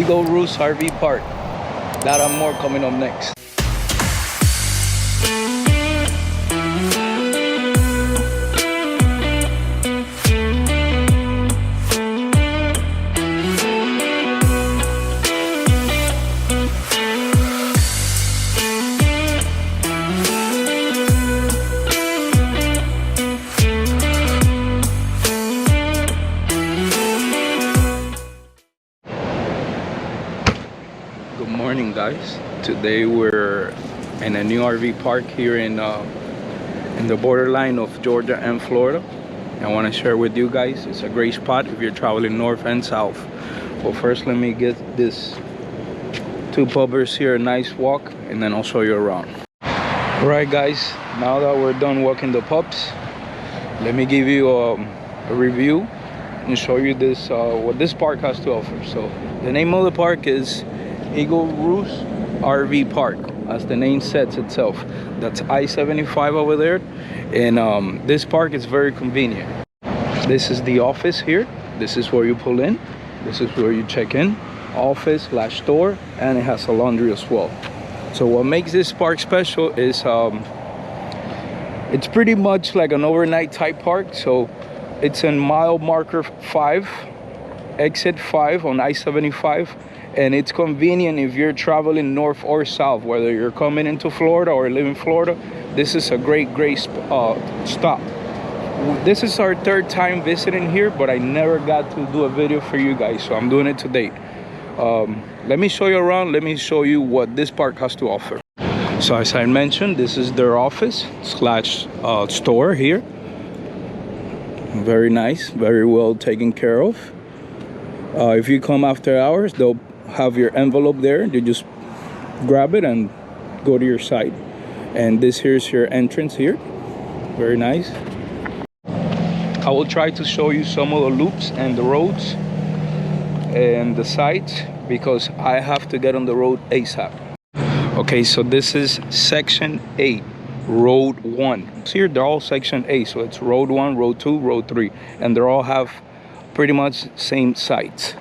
Roost RV Park. That and more coming up next. Good morning, guys. Today we're in a new RV park here in the borderline of Georgia and Florida. I want to share with you guys, it's a great spot if you're traveling north and south. Well, first let me get this two pubbers here a nice walk, and then I'll show you around. All right, guys, now that we're done walking the pups, let me give you a review and show you this what this park has to offer. So the name of the park is Roost RV Park, as the name says itself. That's I-75 over there, and this park is very convenient. This is the office here. This is where you pull in. This is where you check in. Office / store, and it has a laundry as well. So what makes this park special is it's pretty much like an overnight type park. So it's in mile marker 5, exit 5 on I-75. And it's convenient if you're traveling north or south, whether you're coming into Florida or live in Florida. This is a great stop. This is our third time visiting here, but I never got to do a video for you guys, so I'm doing it today. Let me show you around. Let me show you what this park has to offer. So as I mentioned, this is their office / store here. Very nice, very well taken care of. If you come after hours, they'll have your envelope there. You just grab it and go to your site. And this here's your entrance here. Very nice. I will try to show you some of the loops and the roads and the sites, because I have to get on the road ASAP. Okay, so this is section 8, road 1. Here they're all section 8, so it's road 1, road 2, road 3, and they all have pretty much same sites.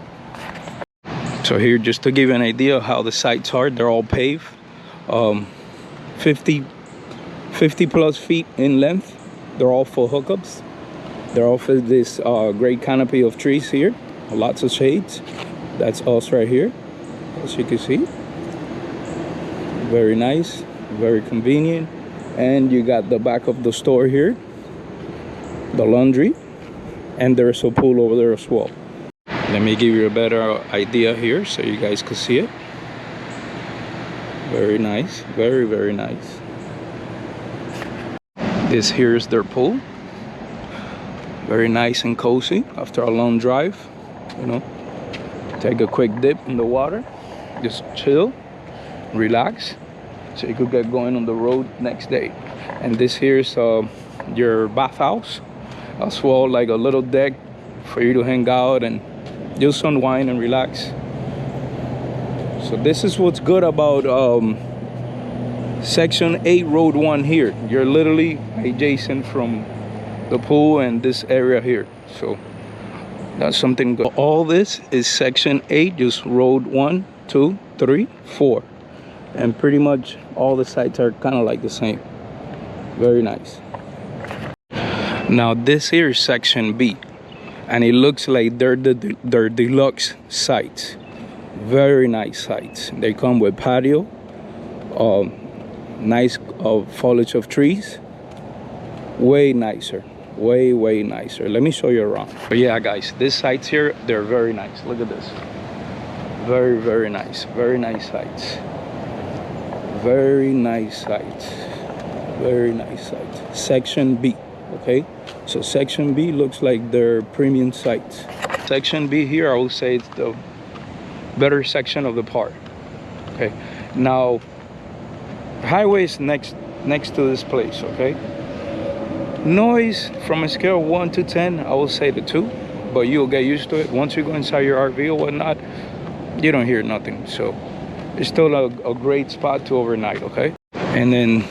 So here, just to give you an idea of how the sites are, they're all paved, 50 plus feet in length. They're all full hookups. They're all for this great canopy of trees here, lots of shades. That's us right here, as you can see. Very nice, very convenient. And you got the back of the store here, the laundry, and there's a pool over there as well. Let me give you a better idea here so you guys can see it. Very nice, very, very nice. This here is their pool. Very nice and cozy after a long drive, you know. Take a quick dip in the water, just chill, relax, so you could get going on the road next day. And this here's your bathhouse as well, like a little deck for you to hang out and just unwind and relax. So this is what's good about section 8 road 1 here. You're literally adjacent from the pool and this area here, so that's something good. All this is section 8, just road 1, 2, 3, 4, and pretty much all the sites are kind of like the same. Very nice. Now this here is section B, and it looks like they're deluxe sites. Very nice sites. They come with patio, nice foliage of trees. Way nicer, way nicer. Let me show you around. But yeah, guys, these sites here, they're very nice. Look at this. Very nice. Very nice sites. Very nice sites. Very nice sites. Section B. Okay, so section B looks like their premium sites. Section B here, I would say it's the better section of the park. Okay, now highway is next to this place. Okay, noise from a scale of 1 to 10, I will say the 2, but you'll get used to it. Once you go inside your RV or whatnot, you don't hear nothing. So it's still a great spot to overnight. Okay, and then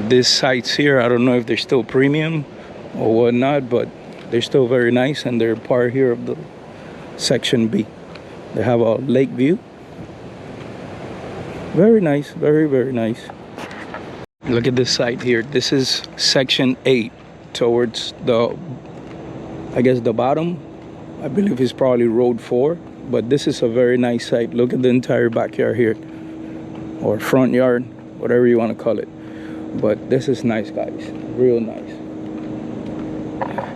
these sites here, I don't know if they're still premium or whatnot, but they're still very nice, and they're part here of the section B. They have a lake view. Very nice, very, very nice. Look at this site here. This is section 8 towards the, I guess the bottom. I believe it's probably road 4, but this is a very nice site. Look at the entire backyard here, or front yard, whatever you want to call it. But this is nice, guys, real nice.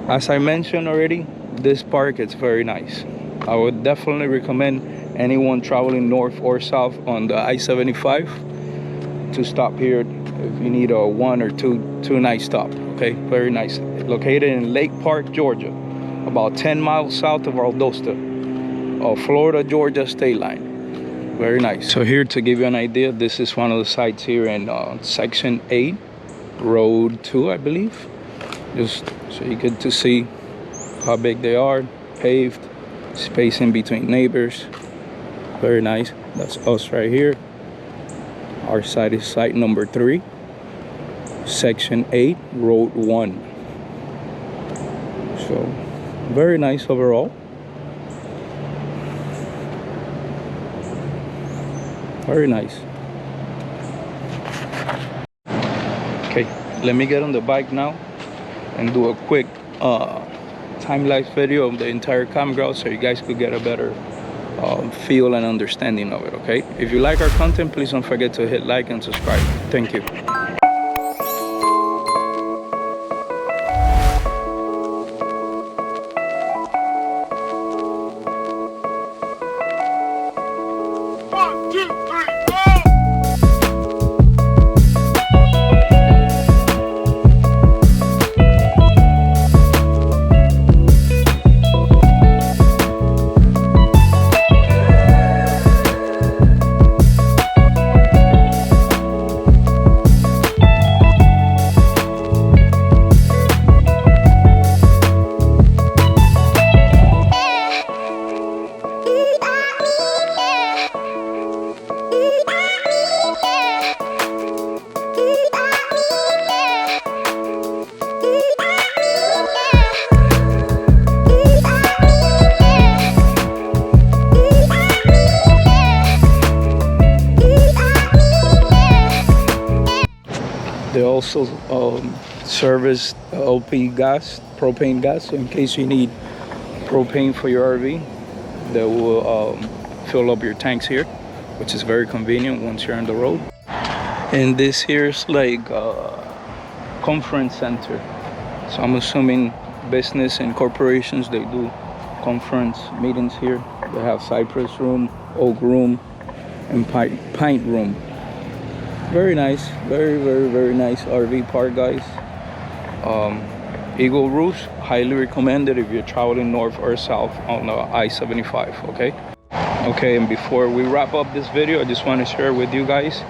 As I mentioned already, this park is very nice. I would definitely recommend anyone traveling north or south on the I-75 to stop here if you need a 1 or 2 night stop. Okay, very nice. Located in Lake Park, Georgia, about 10 miles south of Valdosta, Florida-Georgia state line. Very nice. So here, to give you an idea, this is one of the sites here in section 8, road 2, I believe. Just so you get to see how big they are, paved, space in between neighbors. Very nice. That's us right here. Our site is site number 3, section 8, road 1. So very nice overall. Very nice. Okay, let me get on the bike now and do a quick time-lapse video of the entire campground so you guys could get a better feel and understanding of it. Okay, if you like our content, please don't forget to hit like and subscribe. Thank you. They also service LP gas, propane gas, so in case you need propane for your RV, they will fill up your tanks here, which is very convenient once you're on the road. And this here is like a conference center, so I'm assuming business and corporations, they do conference meetings here. They have cypress room, oak room, and pint room. Very nice, very, very, very nice RV park, guys. Eagle Roost, highly recommended if you're traveling north or south on the I-75. Okay, and before we wrap up this video, I just want to share with you guys,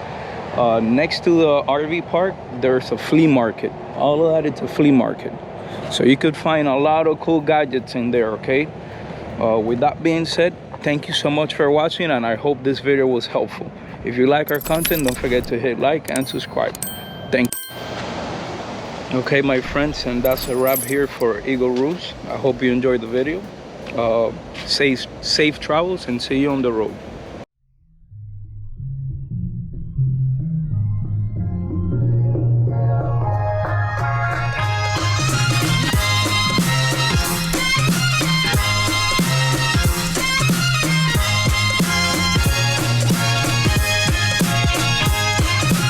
next to the RV park, there's a flea market. All of that, it's a flea market, so you could find a lot of cool gadgets in there. Okay, with that being said, thank you so much for watching, and I hope this video was helpful. If you like our content, don't forget to hit like and subscribe. Thank you. Okay, my friends, and that's a wrap here for Eagle Roost. I hope you enjoyed the video. Safe travels, and see you on the road.